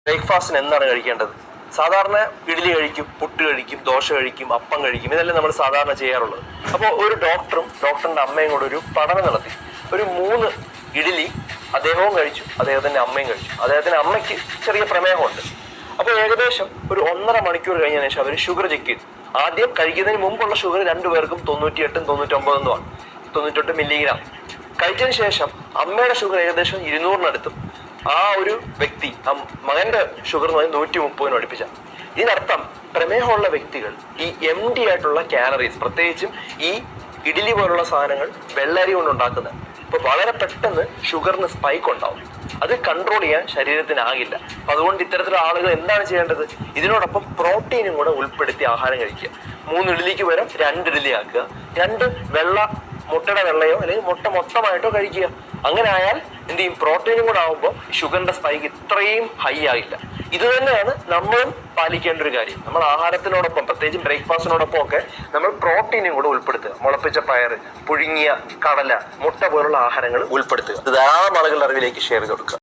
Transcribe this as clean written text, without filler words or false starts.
ബ്രേക്ക്ഫാസ്റ്റിന് എന്താണ് കഴിക്കേണ്ടത്? സാധാരണ ഇഡ്ഡലി കഴിക്കും, പുട്ട് കഴിക്കും, ദോശ കഴിക്കും, അപ്പം കഴിക്കും. ഇതെല്ലാം നമ്മൾ സാധാരണ ചെയ്യാറുള്ളത്. അപ്പോൾ ഒരു ഡോക്ടറും ഡോക്ടറിന്റെ അമ്മയും കൂടെ ഒരു പഠനം നടത്തി. ഒരു 3 ഇഡ്ഡലി അദ്ദേഹവും കഴിച്ചു, അദ്ദേഹത്തിന്റെ അമ്മയും കഴിച്ചു. അദ്ദേഹത്തിന്റെ അമ്മയ്ക്ക് ചെറിയ പ്രമേഹമുണ്ട്. അപ്പോൾ ഏകദേശം ഒരു 1.5 മണിക്കൂർ കഴിഞ്ഞതിന് ശേഷം അവർ ഷുഗർ ചെക്ക് ചെയ്തു. ആദ്യം കഴിക്കുന്നതിന് മുമ്പുള്ള ഷുഗർ രണ്ടുപേർക്കും 98 99 ആണ്, 98 മില്ലിഗ്രാം. കഴിച്ചതിന് ശേഷം അമ്മയുടെ ഷുഗർ ഏകദേശം 200-നടുത്തും ആ ഒരു വ്യക്തി മകന്റെ ഷുഗർ എന്ന് പറഞ്ഞാൽ 130 അടുപ്പിച്ച. ഇതിനർത്ഥം പ്രമേഹമുള്ള വ്യക്തികൾ ഈ എംഡി ആയിട്ടുള്ള കാലറീസ്, പ്രത്യേകിച്ചും ഈ ഇഡ്ഡലി പോലുള്ള സാധനങ്ങൾ വെള്ളരി കൊണ്ട് ഉണ്ടാക്കുന്നത്, ഇപ്പൊ വളരെ പെട്ടെന്ന് ഷുഗറിന് സ്പൈക്ക് ഉണ്ടാവും. അത് കൺട്രോൾ ചെയ്യാൻ ശരീരത്തിനാകില്ല. അപ്പൊ അതുകൊണ്ട് ഇത്തരത്തിലുള്ള ആളുകൾ എന്താണ് ചെയ്യേണ്ടത്? ഇതിനോടൊപ്പം പ്രോട്ടീനും കൂടെ ഉൾപ്പെടുത്തി ആഹാരം കഴിക്കുക. 3 ഇഡ്ഡലിക്ക് പകരം 2 ഇഡ്ഡലി ആക്കുക. 2 മുട്ടയുടെ വെള്ളയോ അല്ലെങ്കിൽ മുട്ട മൊത്തമായിട്ടോ കഴിക്കുക. അങ്ങനെ ആയാൽ എന്ത് ചെയ്യും? പ്രോട്ടീനും കൂടെ ആകുമ്പോൾ ഷുഗറിന്റെ സ്പൈക്ക് ഇത്രയും ഹൈ ആയില്ല. ഇത് തന്നെയാണ് നമ്മളും പാലിക്കേണ്ട ഒരു കാര്യം. നമ്മൾ ആഹാരത്തിനോടൊപ്പം, പ്രത്യേകിച്ച് ബ്രേക്ക്ഫാസ്റ്റിനോടൊപ്പം ഒക്കെ നമ്മൾ പ്രോട്ടീനും കൂടെ ഉൾപ്പെടുത്തുക. മുളപ്പിച്ച പയർ, പുഴുങ്ങിയ കടല, മുട്ട പോലുള്ള ആഹാരങ്ങൾ ഉൾപ്പെടുത്തുക. ഇത് ധാരാളം ആളുകളുടെ അറിവിലേക്ക് ഷെയർ ചെയ്ത് കൊടുക്കുക.